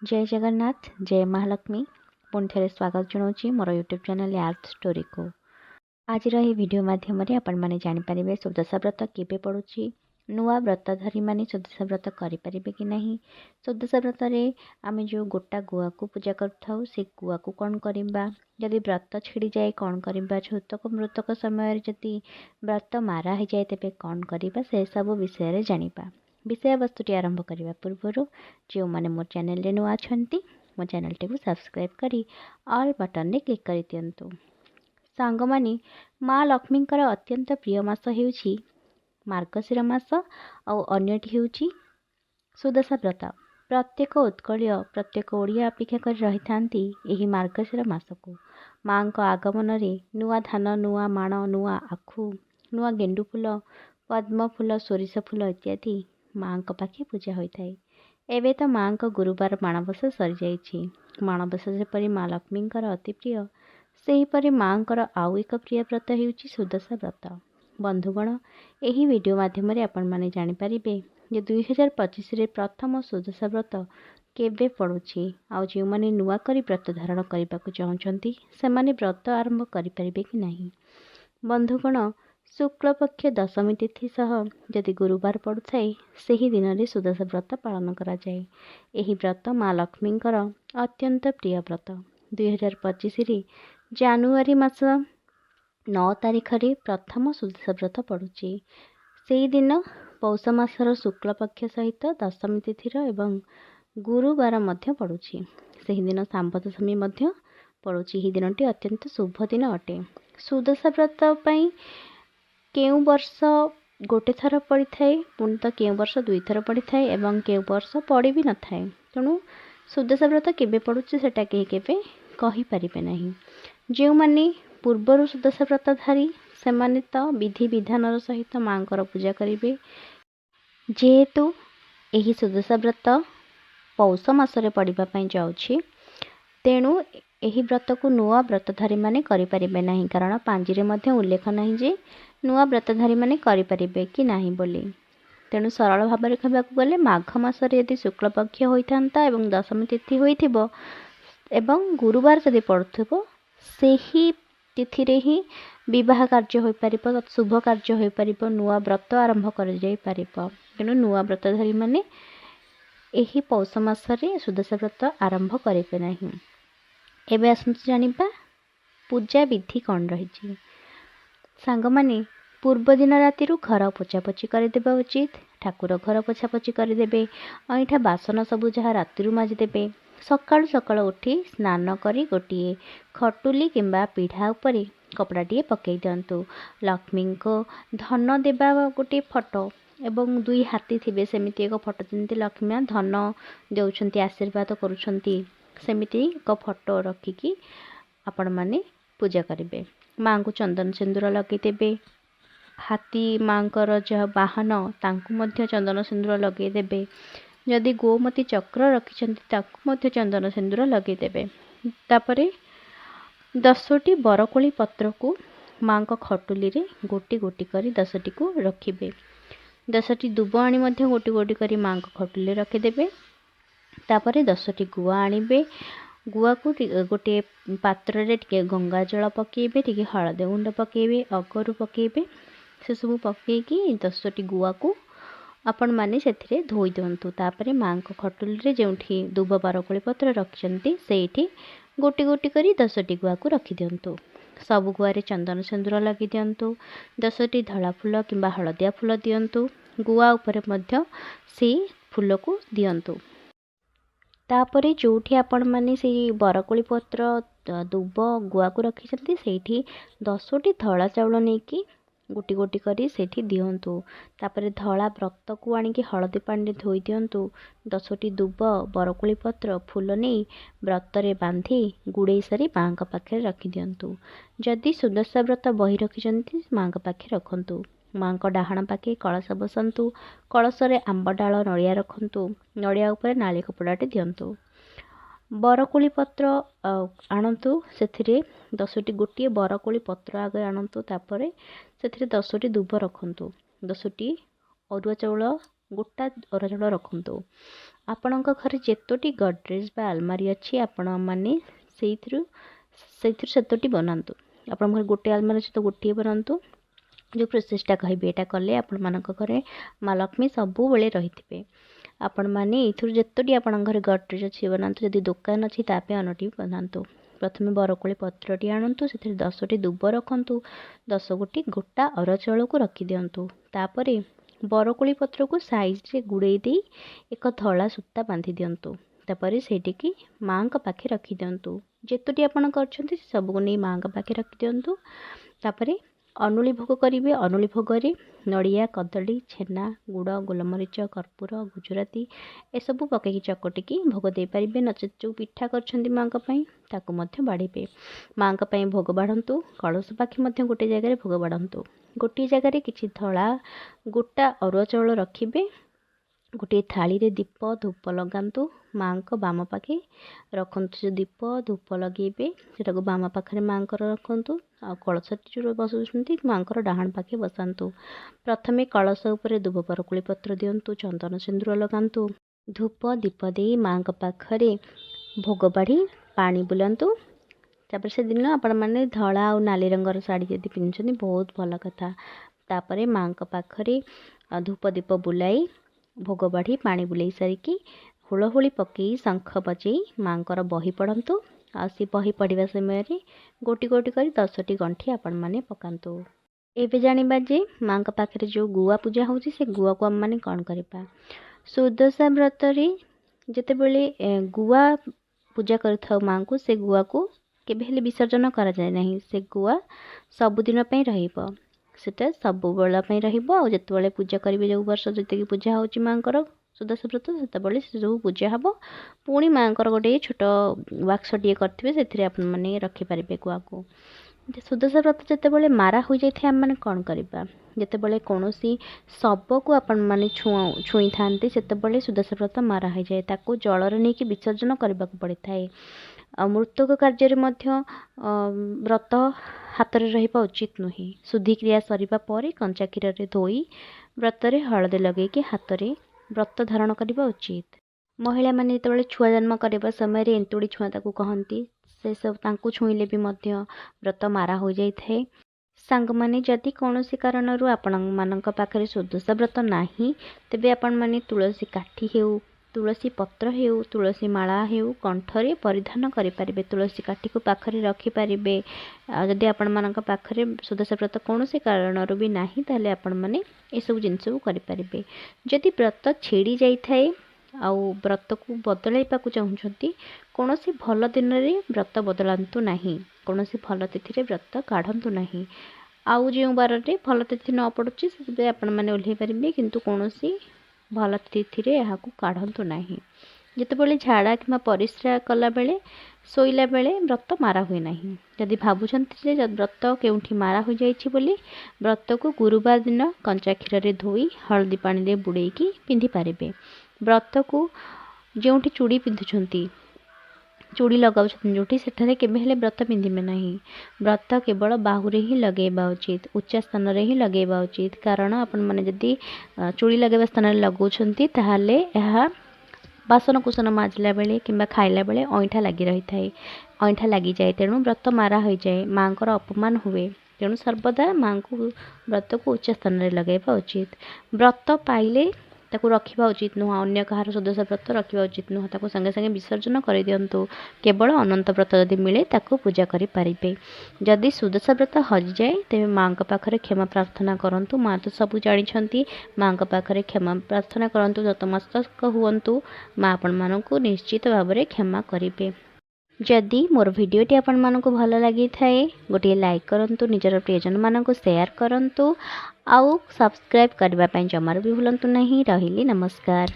जय जगन्नाथ जय महालक्ष्मी पुणी थे स्वागत जनाऊँ मोर यूट्यूब चैनल आर्थ स्टोरी को। आज वीडियो माध्यम आपण मैंने जानीपर सुदशा व्रत केवे पड़ुची, नुआ व्रतधारी मैंने सुदशा व्रत करें कि नहीं, सुदशा व्रत आम जो गोटा गुआ को पूजा करूँ से गुआ को कौन करवा, जदि व्रत छिड़ी जाए कौन करवा, झूतक मृतक समय जदि व्रत मारा हो जाए तेरे कौन करवा, से सब विषय जानिबा। विषय वस्तुटी आरंभ करने पूर्व जो मैंने मो चैनल रे नुआ अछंती मो चैनल टी को सब्सक्राइब करी ऑल बटन रे क्लिक कर दियंतु। सांग मानी माँ लक्ष्मी अत्यंत प्रिय मास हेउछि मार्गशीर मास और अन्यटी हेउछि सुदशा व्रत। प्रत्येक उत्कलीय प्रत्येक ओडिया अपेक्षा कर रही थांती एही मार्गशीर मास को। माँ आगमन रे नुआ धान नुआ माण नुआ आखु नुआ गेंडु फूल पद्म फूल सोरिष फूल इत्यादि माँ पाखे पूजा होता है। एवं तो माँ गुरुवार माणबसा सरी जाइछि। माणबसा जेपरी माँ लक्ष्मी अति प्रिय सेहीपरि माँ आउ एक प्रिय व्रत हेउछि सुदशा व्रत। बंधुगण एही वीडियो माध्यम आपण माने जानि परिबे जे 2025 रे प्रथम सुदशा व्रत केबे पड़ुछि आ जो माने नुआ करी व्रत धारण करबा को चाहछंती से माने व्रत आरंभ करि परिबे कि नहीं। बंधुगण शुक्ल पक्ष दशमी तिथि सह जदि गुरुवार पड़ुए से ही दिन में सुदशा व्रत पालन करा जाए। एही व्रत माँ लक्ष्मी अत्यंत प्रिय व्रत। 2025 रे जानुआरी मास 9 तारिख रे प्रथम सुदशा व्रत पड़ुछि। से दिन पौष मासर शुक्ल पक्ष सहित दशमी तिथि एवं गुरुवार मध्य पड़ुछि। से दिन सांब दशमी मध्य पड़ुछि। ही दिनटी अत्यंत शुभ दिन अटे। सुदशा व्रत पई केउ वर्ष गोटे थर पड़ी थाए पुणी तो केउ वर्ष दुई थर पड़ी थाए एवं केउ वर्ष पड़ी भी न थाए। तेणु सुदशा व्रत केबे पड़ुछि सेटा केही केबे कहि परिबे नहीं। जो माने पूर्वर सुदशा व्रतधारी से माने तो विधि विधान सहित माँ पूजा करेंगे। जेहेतु यही सुदशा व्रत पौष मसरे पड़ापी जाऊँगी तेणु यही व्रत को नुआ व्रतधारी माने करें नहीं, कारण पांजिरे मध्य उल्लेख नहीं जे नुआ व्रतधारी माने करें कि नहीं बोली। तेणु सरल भाव में कहवाक गले माघ मासरे यदि शुक्ल पक्ष होता एवं दशमी तिथि होइथिबो एवं गुरुवार जदि पड़ुथिबो सेही तिथि रे ही विवाह कार्य हो पारिबो, शुभ कार्य हो पारिबो, नुआ व्रत आरंभ कर जाई पारिबो। तेणु नुआ व्रतधारी माने एही पौष मासरे सुदशा व्रत आरंभ करेंगे नहीं। एबे आसंतु जानिबा पूजा विधि कौन रही। सांग माने पूर्व दिन राति घर पोछापोछि करदेबा उचित। ठाकुर घर पोछापोछि करदेबे। अईठा बासन सबू जहाँ राति माजिदेबे। सकाळु सकाळु उठी स्नान करी गोटे खटुली किंबा पीढ़ा उपरे कपड़ाटे पकई दिंतु। लक्ष्मी को धन देवा गोटे फोटो एवं दुई हाथी थिबे सेमिति एक फोटो जमती लक्ष्मी धन देउछंती आशीर्वाद करुछंती सेमिति एक फोटो रखिकी आपण माने पूजा करेंगे। माँ को चंदन सिंदूर लगे देबे। हाथी माँ जहाँ बाहन तांकु मध्य चंदन सिंदूर लगे देबे। जदि गोमती चक्र रखिछंती ताकु मध्य चंदन सिंदूर लगे देबे। तापरे 10टी बरकोली पत्र को माँ को खटुली रे गोटी गोटी करी 10टी को रखिबे। 10टी दुब आनी मध्य गोटी गोटी करी माँ को खटुली रखिदेबे। तापरे 10टी गुआ आनिबे। गुआ को गोटे पात्र रे टिके गंगा जल पकेबे, टिके हळदी गुंड पकेबे, अगरू पकेबे। से सब पकेकी 10टी गुआ को आपण माने सेथिरे धोई दियंतु। तापरे माँ को खटुली रे जेउठी दुब बरकोली पत्र रखिछंती सेठी गोटी गोटी करी 10टी गुआ को रखि दियंतु। सब गुआरे चंदन सिंदूर लगे दियंतु। 10टी धला फूल किंबा हळदिया फूल दियंतु। गुआ उपरे मध्य से फूल को दियंतु। तापरे जोठी आपण माने से बरकोली पत्र दुब गुआ को रखिछंती सेठी 10टी धला चाउल नेकी गोटी गोटी करी सेठी दियंतु। तापरे धला व्रत को आनिकी हळदी पानी धोई दियंतु। 10टी दुब बरकोली पत्र फूल नहीं व्रत रे बांधी गुड़े सारी माँ पाखे रखी दियंतु। जदि सुदशा व्रत बही रखिछंती माँ पाखे रखंतु। माँ डाहाण पाखे कलश बसंतु। कलश रे आंब डाल नड़िया रखंतु। नड़िया उपरे नाली कपड़ाटे दियंतु। बरकोली पत्र आणतु। से 10टी गोटे बरकोली पत्र आगे आणतु। तापरे से 10टी दुब रखंतु। 10टी अरुआ चाउल गोटा अरुआ चाउल रखु। आपणक घरे जेतोटी गडरेज बा आलमारी अच्छी आपण मैंने सेतोटी बनातु। आप गोटे आलमारी अच्छे तो गोटे बनातु। जो प्रोसेसटा कहबी एटा कले आपण मानक घरे माँ लक्ष्मी सबु बेले रही। आपण मैंने ये जेतोटी आपण घरे गडरेज अच्छी बनातु। जदि दुकान अच्छी तापे अनटी बनातु। प्रथमे बरकोली पत्रटी आणतु, से 10टी दुब रखु, 10 गोटी गोटा अरुआ चाउल को रखी दिंतु। तापर बरकोली पत्र को साइज रे गुड़े दे एक धला सूता बांधी दिंतु। तापर सेटिकी माँ पाखे रखी दिंतु। जेतोटी आपण करछन्ती सब को नहीं माँ पाखे रखी दिंतु। तापर अनुली भोग करेंगे। अनुली भोग में नड़िया, कदली, छेना, गुड़, गोलमरीच, कर्पूर, गुजराती ए सब पकईकि चकटिकी भोग दे पारे। नचेत जो पिठा कर माँ ताकू बाढ़े माँ भोग बाढ़तु। कलश पाखे गोटे जगह भोग बाढ़तु। गोटे जगह किसी धला गोटा अरुआ चाउल रखिए। गोटे थाली रे दीप धूप लगातु। माँ को बाम पाखे रखु। जो दीप धूप लगे से बाम पाखे माँ रखु। आ कलश जो बसुँच माँ डाहाण पाखे बसातु। प्रथमे कलश उपर दुब बरकोली पत्र दिंतु। चंदन सिंदूर लगातु। धूप दीप दे माँ पाखरे भोग बाढ़ी पानी बुलातु। तापर से दिन आपण मैंने धला और नाली रंगर शाढ़ी जदि पिंधुछन्ति बहुत भल कथा। तापर माँ पाखरे धूप दीप बुलाई भोग बाढ़ी पानी बुलाई सारिकी हुलहुली पकई शंख बजई माँ बही पढ़तु। आसी बही पढ़ा समय गोटी गोटी कर 10टी गंठी आपण मैंने पकातु। एबे जानिबा जे माँ पाखे जो गुआ पूजा होची से गुआ को आम मैंने कौन करवा। सुदशा व्रत रे जेतेबेले गुआ पूजा कर माँ को से गुआ को केबे विसर्जन करा जाए नहीं। से गुआ सबुदिन पई रहिबो। सेटा सब बेला पई रहिबो। आ जेतेबेले पूजा करिवे जो वर्ष जते पूजा होची माँ सुदशा व्रत सेतेबेले से सब पूजा हबो। पुणी माँ गोटे छोट वाक्सटे करेंगे से आप रखिपारे गुआ को। सुदशा व्रत जितेबाला मारा हो जाए आम मैंने कौन करवा। जितेबाला कौन शब को आपण मैंने छुई था से सुदशा व्रत मारा हो जाए। ताको जल नहीं विसर्जन करने को पड़ थाए। मृतक कार्य व्रत हाथ में रहा उचित नुहे। शुद्धि क्रिया सरिबा परे कंचा क्षीर रे धोई व्रत रे हलदी लगे हाथ में व्रत धारण करने उचित। महिला माने जेतेबाला छुआ जन्म करने समय एंतुड़ी छुआ ताकू कहती से सब तांकू छुईले भी मध्य व्रत मारा हो जाए थाए। सांग माने जदि कौन कारण आपण मानक पाखरे सुदशा व्रत नाही तेबे आपण माने तुलसी काठी हेउ, तुलसी पत्र हेउ, तुलसी माला हेउ कंठरे परिधान करें। तुलसी काठी को पाखरे रखिपारे। जदि आपण मानक पाखरे सुदशा व्रत कौन कारण भी नाही ताले आपण माने ए सब जिनस करें। जदि व्रत छेड़ी जाई थाए आउ व्रत को बदलैवा चाहूँगी कौन भल दिन में व्रत बदलांतु नहीं। कौन भल तिथि व्रत काढ़ंतु नहीं। आउ जो बार में भल तिथि न पड़ुची से आपण मैंने ओह्लै पारे किंतु कौन भल तिथि यह काढ़ंतु नहीं। जितेबाला झाड़ा कि परिस्रा कला बेले शोला बेले व्रत मारा हुए नहीं। जदि भावुंट व्रत केउठी मारा हो जाइछि बोली व्रत को गुरुवार दिन कंचा क्षीर रे धोई हलदी पानी रे बुड़ेकी पिंधि पारे। व्रत को जो चूड़ी पिंधुंट चूड़ी लगाऊँ जो सेठारे केबे हेले व्रत पिंधिबे नहीं। व्रत केवल बाहुरे ही लगेबा उचित, उच्चा स्थान रे ही लगेबा उचित। कारण आपण माने जदि चूड़ी लगेबा स्थान रे लगाउछंती ताहाले यह बासन कुसन माजिला बेले किंबा खाइला बेले अईठा लगी रही थाए। अईठा लगी जाए तेणु व्रत मारा हो जाए। माँ को अपमान हुए। तेणु सर्वदा माँ को व्रत को उच्च स्थान रे लगेबा उचित। व्रत पाइले ताकू रखा उचित नुह। अन्य कहार सुदशा व्रत रखा उचित नुह। ताकू संगे संगे विसर्जन कर दिंतु। केवल अनंत व्रत जदि मिले ताकू पूजा करें। जदि सुदशा व्रत हजि जाए तेरे माँ पाखरे क्षमा प्रार्थना करंतु। माँ तो सब जानी माँ पाखरे क्षमा प्रार्थना करंतु। नतमस्तक हुअन्तु। माँ आपण मानकु निश्चित भाव में क्षमा करें। जदि मोर भिडियोटी आपण मानकु भल लगी थाए गोटे लाइक करंतु, निजर प्रियजन मानकु शेयर करंतु, आउ सब्सक्राइब करबा पई जमार भी भूलंतु नहीं। रहिली नमस्कार।